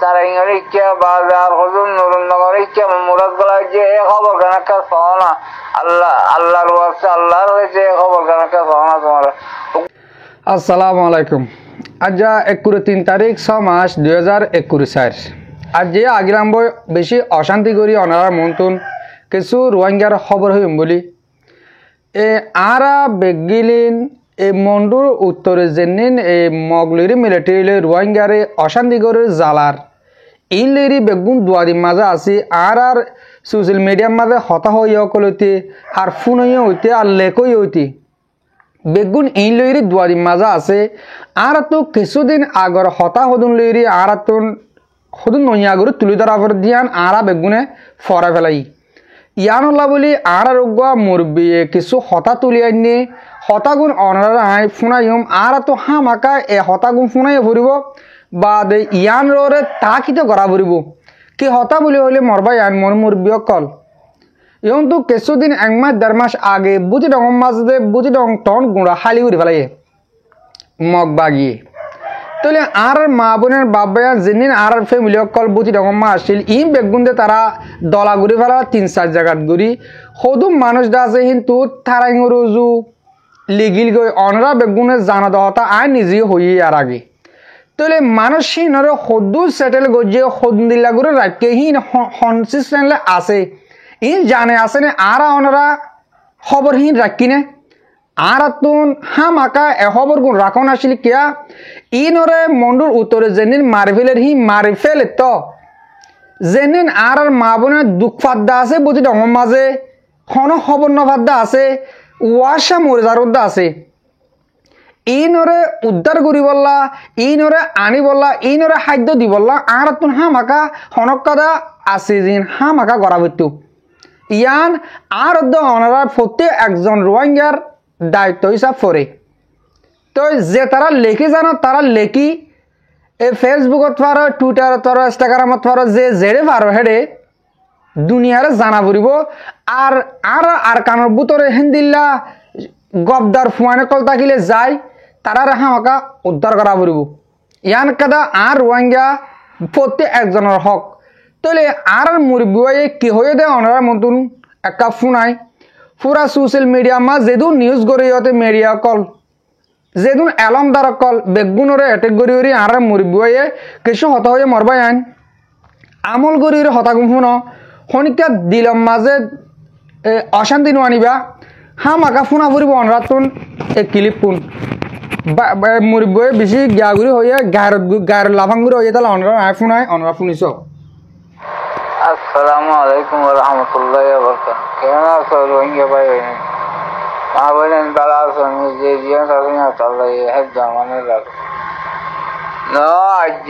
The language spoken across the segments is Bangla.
তারা ইংরেজি বাজার হজুর নরুনগর মুরাদ গলা যে খবর গানাকা সহনা আল্লাহর ওয়াসে আল্লাহর হয়েছে খবর গানাকা সহনা তোমার। আসসালামু আলাইকুম। আজ ৩ তারিখ ৬ মাস ২০২১। আজ যে আগিলাম বেশি অশান্তি করি অনারা মন্তুন কিছু রোহিঙ্গার খবর হইম বলি আরা বেগিলিন এই মন্ডুর উত্তরে জেনিন এই মগলির মিলিটারি রোহিঙ্গারে অশান্তি করে জালার ইনলেরি বেগুন দুয়াদিন মাঝে আসি আর সোশ্যাল মিডিয়ার মাঝে হতা হইয়া কলতে আর ফোন হইয়া হইতে আর লেখই হইতে বেগুন ইন লইরি দুয়াদিন মাঝে আছে আর তো কিছুদিন আগর হতা হদুন লইরি আর তো হদুন নইয়া করে তুলি ধরা দিয়ান আরা বেগুনে ফরা ফেলাই ইয়ানল্লা বলি আর রোগা মুরব্বী কিছু হতা তুলি আনি হতাগুণ অনারা আই ফোনাইম আর তো হামাকা এ হতাগুণ ফোনাই ফুরিব বা দে ইয়ান রে তাকিতে করা ফুরিব কি হতা বলি হইলে মরবা ইয়ান মর মুরব্বী কল ইয়ন তো কিছুদিন ১ মাস ১.৫ মাস আগে বুঝি ডং মাঝে বুঝি ডং টন গুঁড়া খালি করে ফেলাই মগ বাগিয়ে তাহলে আর মা বোনের বাবা যেদিন আর ফ্যামিলি কল বুঝি ডং মা আসছিল ই বেগুন তারা দলা ঘুরি ফেলা ৩-৪ জায়গাত ঘুরি সদুম মানুষ দা আছে কিন্তু তারা রোজু লিগিল গই অনরা বেগুনে জানা দহতা আই নিজে হই আর আগে তাহলে মানুষ হিনরে সদু সেটেল গজিয়ে সদিল্লা করে রাখকে হি কনসিস্টেন্টলি আছে ইন জানে আছে নে আর অনরা খবর হিন রাখিনে আর তুন হামাকা এ খবর গুণ রাখন আসিল কিয়া ইনরে মন্ডুর উত্তরে যেদিন মারিফেলের হি মারিফেল তো যেদিন আর মা বোনের দুঃখ ফাদ্দা আছে বুঝি ডং মাঝে খন খবর নফাদ্দা আছে ওয়াশা মরিজারদ্দা আছে ইনরে উদ্ধার করি বললা ইনরে আনি বললা ইনরে খাদ্য দি বললা আর তুন হামাকা হনকাদা আছে যিন হামাকা গড়া বইতু ইয়ান আর অনারা প্রত্যেক একজন রোহিঙ্গার দায়িত্ব হিসাব করে তো যে তারা লেখি জানো তারা লেখি এই ফেসবুকত পারো টুইটারত পারো ইনস্টাগ্রামত পারো যে জেড়ে পারো হেডে দুনিয়ারে জানা পড়িব আর আর আর কানের বুতরে হিন্দিল্লা গবদার ফুয়ানে কল থাকিলে যায় তারা হামাকা উদ্ধার করা পড়িব ইয়ান কাদা আর রোহিঙ্গা প্রত্যেক একজনের হক তাহলে আর মুরব্বী কি হয়ে দেয় অনার মতন একটা ফোনাই পুরা সোশ্যাল মিডিয়া মা যেদুন নিউজ করে ইয়তে মিডিয়া কল যেদুন এলমদার কল বেগুনরে এটেক করি আর মুরব্বী কিছু হত হয়ে মরবাই আইন আমল করি হতাগুম শুন শনিকা দিলম মাঝে অশান্তি নানিবা হামাকা ফোনা ফুরিব অনরাতুন এক ক্লিপ ফোন মুরব্বী বেশি গিয়াগুড়ি হয়ে গায়ের লাফাঙ্গুড়ি হয়ে তাহলে অনরা ফোনায় অনরা শুনিছ। আসসালামু আলাইকুম ওয়া রাহমাতুল্লাহি ওয়া বারাকাতুহু। কেমন আছো রোহিঙ্গা ভাই? মা বলেন তারা আছেন যে জীবন সাথী আল্লাহ হেফ জামানে রাখে ন আজ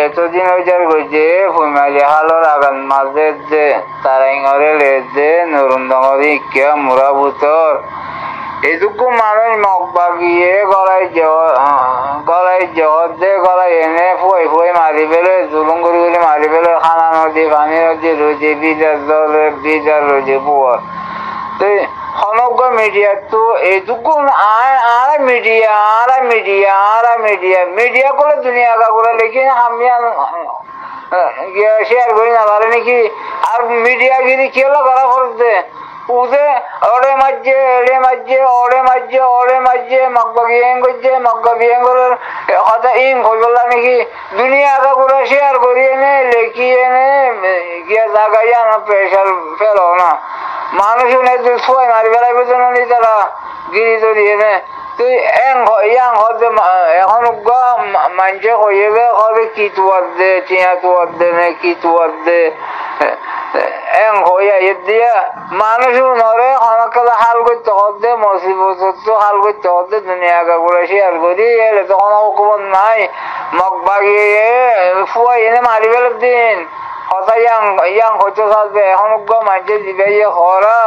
এতদিন ওইটার গইছে ফুমালি হালর আগান মাঝে যে তারা ইংরে লেজে নরুন্দমরি কে মুরাবুতর এটুকু মানুষ মগ বাগিয়ে গলায় জহর দে গলায় এনে ফুয়ে ফুয়ে মারি ফেলে জুলুম করি মারি ফেলে খানা নদী পানি নদী রয়েছে বিজার রয়েছে পুয়ার তো সমগ্র মিডিয়া তো এইটুকু আর মিডিয়া করে দুনিয়া করে লিখি আমি শেয়ার করি না পারে নাকি আর মিডিয়া গিরি কেলা করা করতে উদে ওড়ে মাঝে মগ্গা বিয়েঙ্গরের কথা ইন কইবলা নাকি দুনিয়া করে শেয়ার করি এনে লেখি এনে গিয়ে জাগাইয়া না প্রেশার ফেলো না মানুষ ছয় মারি বেড়াই বেতন নি তারা গিরি ধরি এনে তুই ইয়াং হতে এখন মানুষে কইবে হবে কি তুয়ার দে টিয়া তুয়ার দে নে কি তুয়ার দে এং হইয়া দিয়া মানুষ নরে আমাকে হাল করতে হতে মসিবত হাল করতে হতে দুনিয়া করে শেয়ার করি এলে তো কোনো হুকুমত নাই মগ বাগিয়ে ফুয়াই এনে মারি ফেলে দিন কথা ইয়াং হইতে থাকবে এখন মানুষের দিবে হরা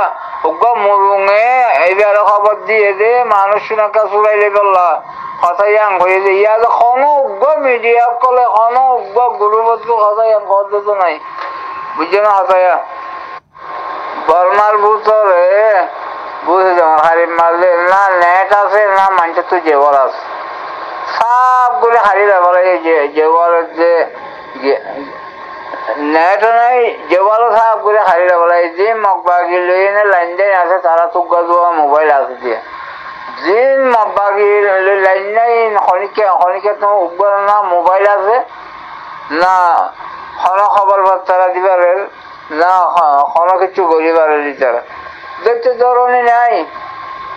মুরুঙে এইবার খবর দিয়ে দে মানুষ নাকা চুরাইলে বললা কথা ইয়াং হয়ে যে ইয়া কোনো মিডিয়া কলে কোনো গুরুবত্র কথা ইয়াং করতে তো নাই বুঝছো না হতায়া বর্মার ভিতরে বুঝে যাওয়ার হারিম মারলে না নেট আছে না মানুষের তো জেবর আছে সবগুলো হারিয়ে যাবার এই যে জেবরের যে নেট নাই যে ভালো সাপ করে হারিয়ে বলে যে মগবাগি লই না লাইন দেন আছে তারা তুগা দেওয়া মোবাইল আছে দিয়ে জিন মগবাগি লাইন নাই খনিকে তো উগর না মোবাইল আছে না খবর বার্তা দিবারে না কিছু করিবারে তারা দেখতে ধরনে নাই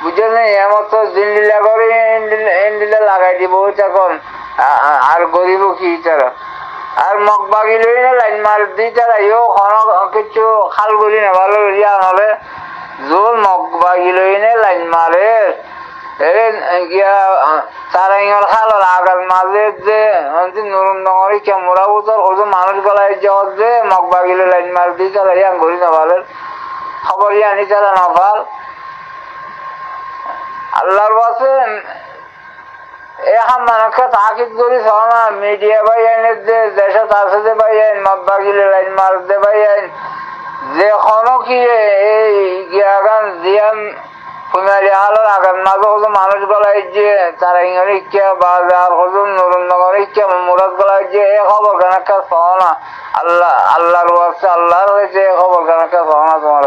বুঝে নেই এমন তো দিন লীলা করে এন্ডিলা লাগাই দিব তখন আর গরিব কি তারা আর মগবাগি লই না লাইন মার দিই তারা ইও কিছু খাল গলি না ভালো ইয়া নহলে জোর মগবাগি লই না লাইন মারে গিয়া তারা ইঙর খাল আগার মাঝে যে নুরুম নগরী কেমরা উতর ওই মানুষ গলায় যাওয়ার যে মগবাগি লাইন মার দিই তারা ইয়াং গলি না ভালো খবর আনি তারা না ভাল আল্লাহর বাসে এখন মানুষকে তাকিদ করি না মিডিয়া ভাই আইনের যে দেশত আছে যে ভাই আইন মগবাগিলে লাইন মার দে ভাই আইন যে কোনো কি এই গিয়াগান জিয়ান ফুমারি হালার আগান মাঝে হতো মানুষ গলায় যে তারা ইংরেজি ইচ্ছা বাজার হতো নুরুনগর ইচ্ছা মুরাদ গলায় যে এ খবর কানাকা না আল্লাহর বাসে আল্লাহর হয়েছে এ খবর কানাকা না তোমার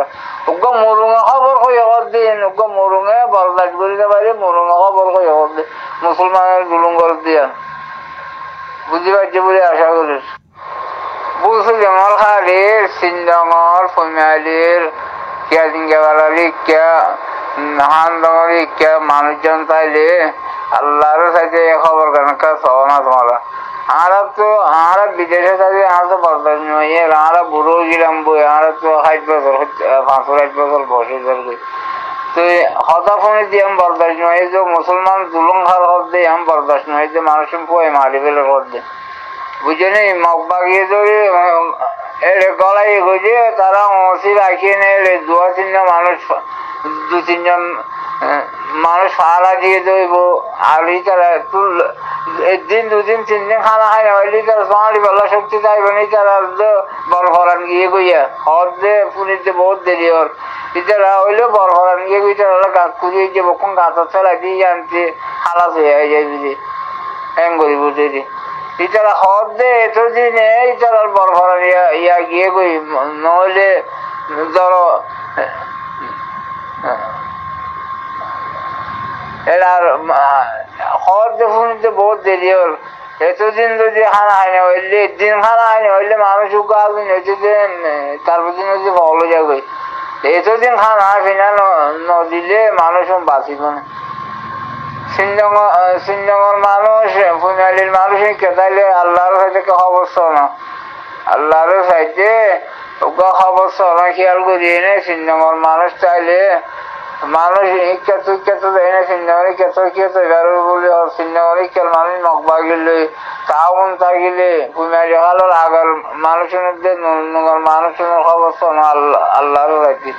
উগ্র মুরুঙে খবর হয়ে দিন উগ্র মুরুঙে বরদাস করিতে পারি মুরুঙে খবর হয়ে দিন মুসলমানের জুলুঙ্গর দিয়া বুঝতে পারছি বলে আশা করি বুঝছি জঙ্গল খালির সিনডঙর ফৈমালির কিয়াজিঙ্গাবালালি কিয়া হানডঙরি কিয়া মানুষজন তাইলে আল্লাহরও চাইতে এ খবর কানাকা না তোমারা আমরা বিদেশে থাকি আমরা তো বরদাস্ত নয় আমরা বুড়ো গেলাম বই আমরা তো 60 বছর 65 বছর বসে যাবে তো হতাফোনে দিয়ে আমি বরদাস্ত নয় যে মুসলমান জুলুম খার হদ দিয়ে আমি বরদাস্ত নয় যে মানুষ পোয়ে মারি ফেলে হদ দিয়ে বুঝে নেই মগবাগিয়ে ধরে গলায় গজে তারা অসি রাখিয়ে নেই 2-3 মানুষ 2-3 মানুষ ফালা দিয়ে দেব আর তারা দিন 2-3 দিন খানা খাই না হইলে তারা সোনালি বেলা শক্তি চাইবে না তারা বরফরান গিয়ে গইয়া হর দে পুনিতে বহুত দেরি হর ইতারা হইলেও বরফরান গিয়ে গই তারা গাছ খুঁজিয়ে যে বকুন গাছের ছাড়া দিয়ে আনতে খালাস হয়ে যায় বুঝি হ্যাং করি বুঝে দি ইতারা হর দে এতদিন ইতারার বরফরান ইয়া গিয়ে গই নহলে ধরো এর হর দেখুনিতে বহুত দেরি হল এতদিন যদি খানা হয় না হইলে একদিন খানা হয় না হইলে মানুষ উগাদিন এতদিন তারপর দিন যদি ভালো যাবে এতদিন খানা ফিনা নদিলে মানুষ বাঁচিব না সিনডঙর মানুষ ফুনালির মানুষ কেতাইলে আল্লাহর সাইতে খবর না আল্লাহর সাইতে খবর না খেয়াল করিয়ে নে সিনডঙর মানুষ চাইলে মানুষ কেতো দেয় না সিনডঙরে কেতো এবার বলে সিনডঙরে খেয়াল মানুষ মগবাগিলে তাও থাকিলে ফুনালি খালোর আগার মানুষের মধ্যে মানুষের খবর না আল্লাহর সাইতে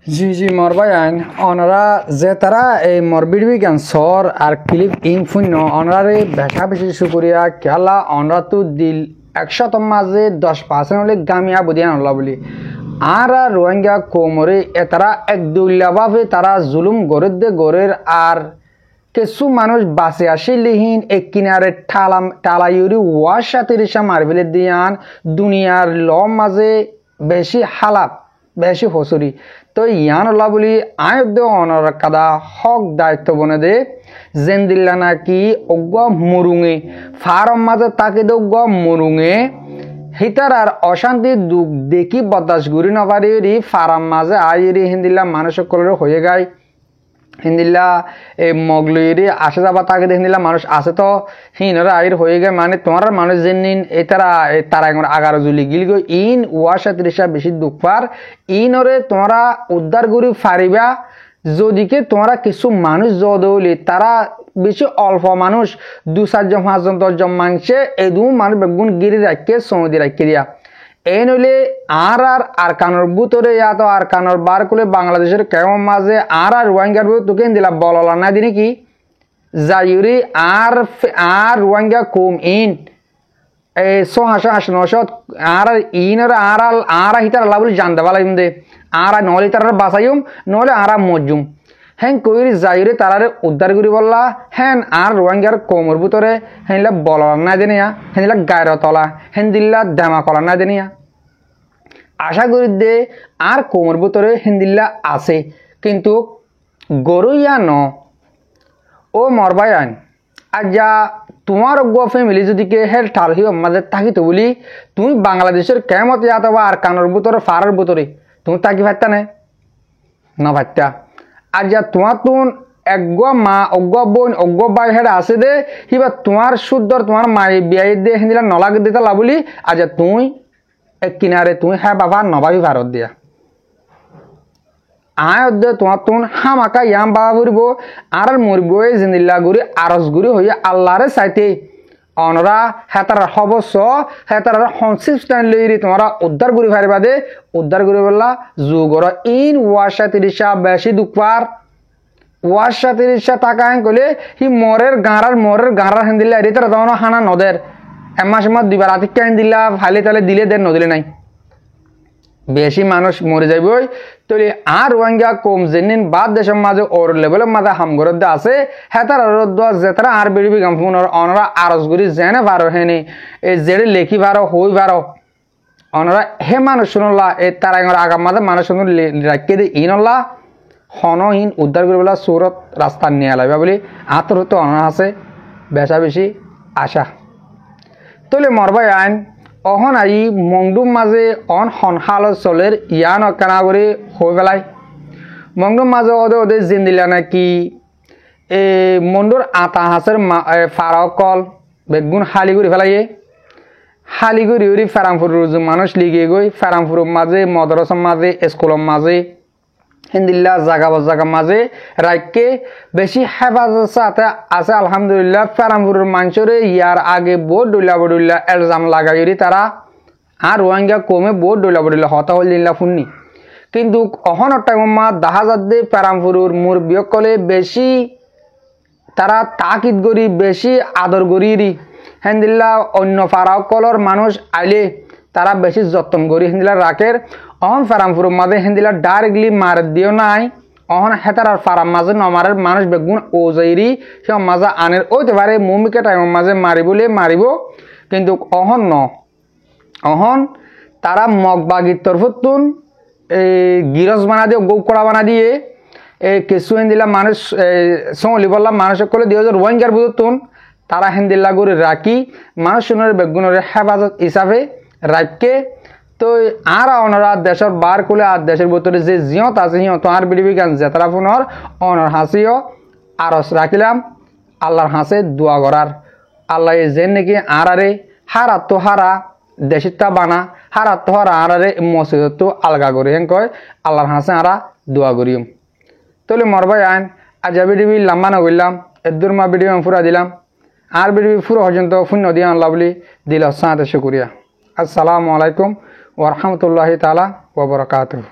জি জি মরবাই আইন অনরা যে তারা এই মরবির বিজ্ঞান সর আর ক্লিপ ইং শূন্য অনরারে বেশা বেশি শুক্রিয়া খেলা অনরা তো দিল 100 মাঝে 10% হলে গামিয়া বুদিয়ান হল্লা বলি আর রোহিঙ্গা কোমরে এতারা একদুল্লাভাবে তারা জুলুম গড়ের দে গড়ের আর কিছু মানুষ বাসে আসিলেহীন এক কিনারে টালাইরি ওয়ার সাথে রিসা মারবেলে দিয়ান দুনিয়ার ল মাঝে বেশি হালাত বেশি হসুরি তো ইয়ান আল্লাহ বলি আয়ুদ্ধ অনর কাদা হক দায়িত্ব বনে দে জেন্দিল্লা নাকি অজ্ঞ মরুঙে ফারম মাঝে তাকে দে অজ্ঞ মরুঙে হিতার আর অশান্তি দুঃখ দেখি বদাস ঘুরি নপারি ফারাম মাঝে আইরি হিন্দিল্লা মানুষ সকলের হয়ে গায় হিন্দিল্লা এই মগলুইরি আসে যাবা তাকে হিন্দিল্লা মানুষ আসে তো হিনরে আইর হয়ে যায় মানে তোমার মানুষ যেন এই তারা এখন 11 জুলি গিল গো ইন ওয়াশা 30 বেশি দুঃখ পার ইনরে তোমরা উদ্ধার করি ফারিবা যদিকে তোমরা কিছু মানুষ যদলি তারা বেশি অল্প মানুষ 2-4 জন 5 জন 10 জন মাংসে এদু মানুষ বেগুন গিরি রাখে সৌদি রাখে দিয়া এই নইলে আর কানোর বুতরে তো আর কানোর বার করে বাংলাদেশের কেমন মাঝে আর রোহিঙ্গার তোকে দিলা বললা না দিনে কি যাইরি আর রোহিঙ্গা কম ইন এই 600-900 আর ইনর আর হিতার আল্লাহ বলে জানতে পারলাম দে আর নহলে তারা বাঁচাইম নহলে আর মজুম হ্যাঁ কইরি যাইরে তারারে উদ্ধার করি বললা হ্যাঁ আর রোহিঙ্গার কোমর ভিতরে হেনলা বলার না দেনিয়া হেনলা গায়ের তলা হেন দিল্লা দামা কলা না দেনিয়া আশা করি দে আর কোমর ভিতরে হিন্দিল্লা আছে কিন্তু গরুইয়া ন ও মরবাই আইন আর যা তোমার ফ্যামিলি যদি কে হেল ঠারহি আমাদের থাকিত বলি তুমি বাংলাদেশের কেমত ইয়াত আর কানোর ভিতরে ফারার ভিতরে তুমি তাকি ভাবতা না ভাবতা আর যা তোমার তুন অজ্ঞ মা অজ্ঞ বোন অজ্ঞ বাই হেড আছে দে হিবা তোমার শুদ্ধর তোমার মায়ে বিয়াই দে হিন্দিলা নলাগ দিতে লাবলি আর যা তুই এক কিনারে তুমি হ্যাঁ বাবা নবাবি ভারত দিয়া আয় দে তোমার তুন হামাকা ইয়াম বাবা ঘুরিব আর মরিব জিন্দিল্লা ঘুরি আরস ঘুরি হইয়া আল্লাহরে চাইতে অনরা হেতার হবস হেতার কনসিস্টেন্ট লইরি তোমরা উদ্ধার করি পারিবা দে উদ্ধার করি বললা যুগর ইন ওয়াশা তিরিশা বেশি দুপার ওয়াশা তিরিশা টাকা হেন কইলে হি মরের গাঁড়ার হেন দিলে এরি তারা তখন হানা নদের এমাস মাস দুইবার আতিকা হেন দিলা ফাইলে তাহলে দিলে দেন নদিলে নাই বেশি মানুষ মরে যাইবই তলি আর রোহিঙ্গা কম জেনিন বাদ দেশের মাঝে ওর লেভেলের মাঝে হামগরদ আছে হেতার রোদ যেতারা আর বেড়িবি গাম ফোনের অনরা আরসগুড়ি জেনে ভারো হেনি এই জেড়ে লেখি ভারো হই ভারো অনরা হে মানুষ শুনলা এই তারা আগাম মাঝে মানুষ শুনুন রাখিয়ে দিয়ে ইনল্লা হনহীন উদ্ধার করে বলা সুরত রাস্তা নিয়ে লাগবে বলি আতর তো অনরা আছে বেশা বেশি আশা তলে মরবাই আইন অহন আই মংডুম মাঝে অন হনহাল চলের ইয়ান অকানা করে হয়ে পেলাই মংডুম মাঝে ওদে ওদের জিন্দিলা নাকি এ মন্ডুর আতা হাঁসের ফারকল বেগুন হালি করে ফেলাইয়ে হালি করে ওরি ফেরামপুর মানুষ লিগে গই ফেরামপুর মাঝে মদরসের মাঝে স্কুলের মাঝে হিন্দিল্লা জাগা মাঝে রাইকে বেশি হেফাজত সাথে আছে আলহামদুলিল্লাহ ফেরামপুরের মানুষরে ইয়ার আগে বহুত ডইলা এলজাম লাগাইরি তারা আর রোহিঙ্গা কমে বহুত ডইলা হতা হলিল্লা ফুননি কিন্তু অহন টাইমা দেখা যাচ্ছে ফেরামপুরের মুরব্বীসকলে বেশি তারা তাকিদ করি বেশি আদর করি হিন্দিল্লা অন্য ফারাকলর মানুষ আইলে তারা বেশি যত্ন করি হিন্দিলা রাখের অহন ফেরামপুরের মাঝে হিন্দিলা ডাইরেক্টলি মার দিও নাই অহন হেতার আর ফারাম মাঝে নমারের মানুষ বেগুন ও যাইরি সে মাঝে আনের ওইতে পারে মুমিকে টাইমের মাঝে মারিবলে মারিব কিন্তু অহন ন অহন তারা মগবাগির তরফতুন এই গিরস বানা দিয়ে গৌ কড়া বানা দিয়ে এই কিছু হিন্দিলা মানুষ সলি বললাম মানুষ কলে দিয়ে রোহিঙ্গার বুঝতুন তারা হিন্দিল্লা করে রাখি মানুষ শুনের বেগুনের হেফাজত হিসাবে রাখকে তো আর অনরা দেশের বার করলে আর দেশের ভিতরে যে জিয়ত আছে সিয়ত আর বিড়িবি গান জেতারা ফোনর অনর হাসিও আরস রাখিলাম আল্লাহর হাসে দোয়া করার আল্লাহ যে নাকি আরে হারা তো হারা দেশিতা বানা হারা তো হারা আরে মসজিদ তো আলগা করি হেন কয় আল্লাহর হাসে আরা দোয়া করিম তাহলে মরবাই আইন আজ বিডিবি লাম্বা না করলাম এদুর মা বিডিবি ফুরা দিলাম আর বিডিবি ফুরো পর্যন্ত শূন্য দিয়ে আনলা বলি দিল সাঁতে শুকুরিয়া আসসালামু আলাইকুম ওয়া রাহমাতুল্লাহি তাআলা ওয়া বারাকাতুহু।